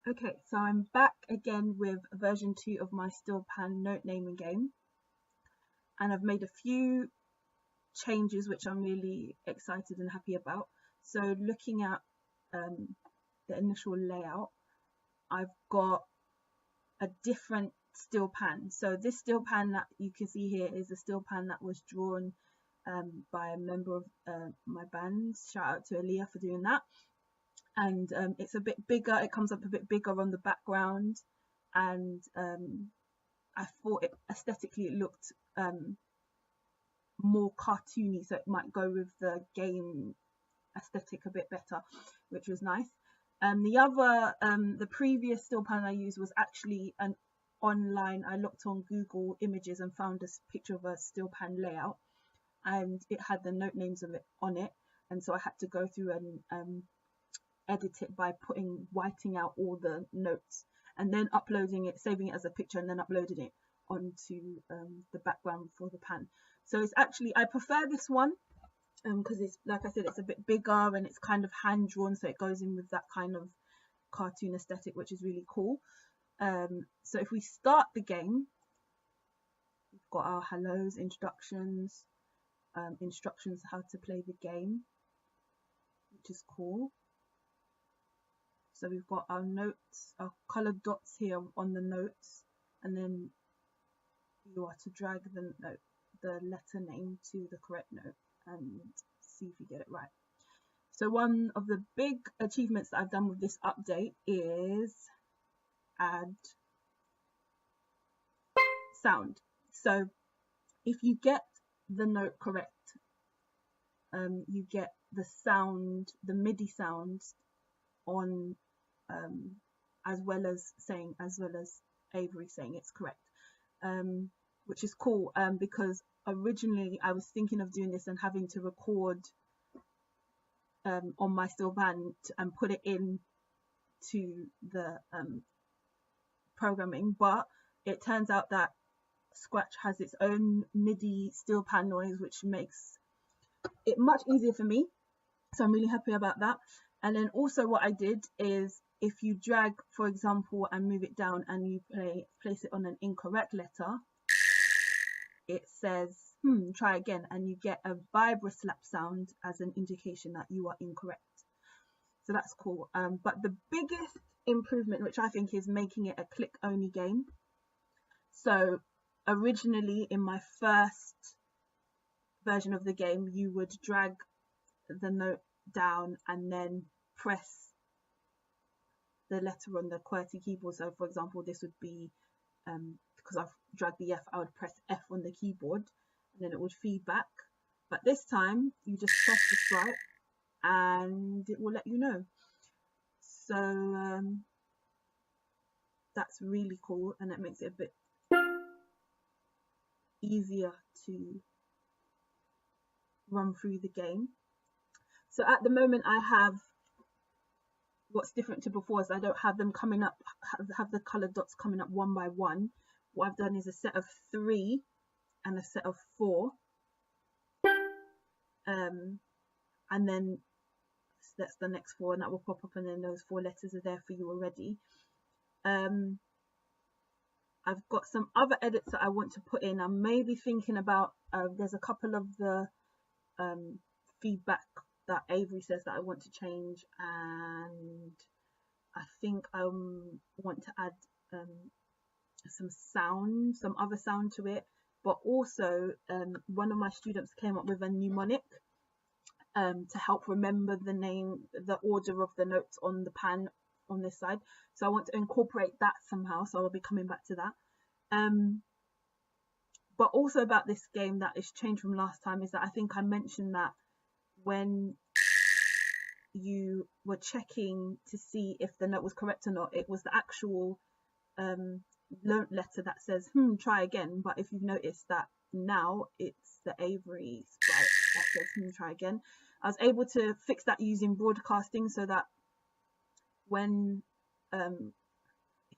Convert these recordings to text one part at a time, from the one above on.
Okay, so I'm back again with version 2 of my still pan note naming game, and I've made a few changes which I'm really excited and happy about. So looking at the initial layout, I've got a different still pan. So this still pan that you can see here is a still pan that was drawn by a member of my band. Shout out to Aaliyah for doing that. And it's a bit bigger, it comes up a bit bigger on the background, and I thought it aesthetically it looked more cartoony, so it might go with the game aesthetic a bit better, which was nice. The previous still pan I used was actually an online, I looked on Google Images and found this picture of a still pan layout, and it had the note names of it on it, and so I had to go through and edit it by whiting out all the notes and then uploading it, saving it as a picture, and then uploading it onto the background for the pan. So it's actually, I prefer this one because it's, like I said, it's a bit bigger and it's kind of hand drawn, so it goes in with that kind of cartoon aesthetic, which is really cool. So if we start the game, we've got our hellos, introductions, instructions how to play the game, which is cool. So we've got our notes, our coloured dots here on the notes, and then you are to drag the note, the letter name to the correct note and see if you get it right. So one of the big achievements that I've done with this update is add sound. So if you get the note correct, you get the sound, the MIDI sounds on as well as Avery saying it's correct, which is cool, because originally I was thinking of doing this and having to record on my still pan and put it in to the programming, but it turns out that Scratch has its own MIDI still pan noise, which makes it much easier for me, so I'm really happy about that. And then also what I did is, if you drag, for example, and move it down and you place it on an incorrect letter, it says try again, and you get a vibra slap sound as an indication that you are incorrect. So that's cool. But the biggest improvement, which I think is making it a click only game. So originally in my first version of the game, you would drag the note down and then press the letter on the QWERTY keyboard. So for example, this would be, because I've dragged the F, I would press F on the keyboard and then it would feed back. But this time you just press the sprite and it will let you know. So that's really cool, and that makes it a bit easier to run through the game. So at the moment I have, what's different to before is I don't have them coming up, have the coloured dots coming up one by one. What I've done is a set of 3 and a set of 4, and then that's the next 4, and that will pop up, and then those 4 letters are there for you already. I've got some other edits that I want to put in. I'm maybe thinking about, there's a couple of the feedback that Avery says that I want to change, and I think I want to add some other sound to it. But also one of my students came up with a mnemonic to help remember the order of the notes on the pan on this side. So I want to incorporate that somehow, so I'll be coming back to that. But also about this game that is changed from last time is that I think I mentioned that when you were checking to see if the note was correct or not, it was the actual note letter that says try again. But if you've noticed that now it's the Avery sprite that says try again. I was able to fix that using broadcasting, so that when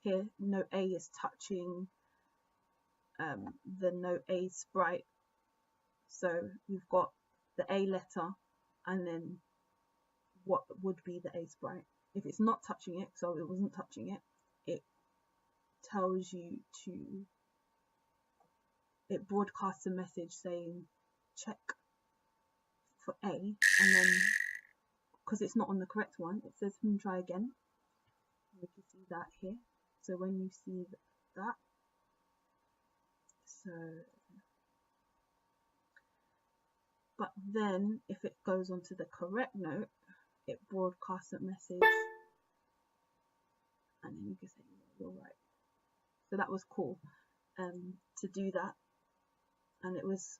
here note A is touching the note A sprite, so we've got the A letter and then what would be the A sprite. if it's not touching it, so it wasn't touching it, it tells you to, it broadcasts a message saying check for A, and then because it's not on the correct one, it says try again. You can see that here. So when you see that, so, but then if it goes on to the correct note, it broadcasts a message, and then you can say you're right. So that was cool to do that, and it was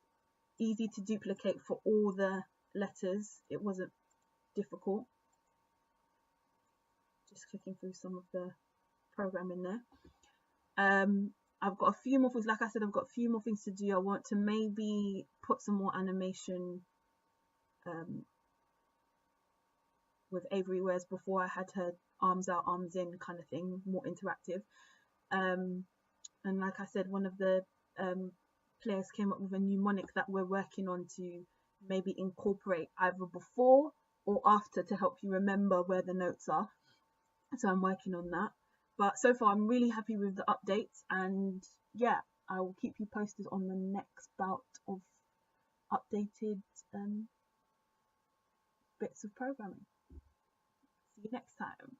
easy to duplicate for all the letters. It wasn't difficult. Just clicking through some of the programming there. I've got a few more things, like I said, I've got a few more things to do. I want to maybe put some more animation with Avery, whereas before I had her arms out, arms in kind of thing, more interactive. And like I said, one of the players came up with a mnemonic that we're working on to maybe incorporate either before or after to help you remember where the notes are. So I'm working on that. But so far I'm really happy with the updates, and yeah, I will keep you posted on the next bout of updated bits of programming. See you next time.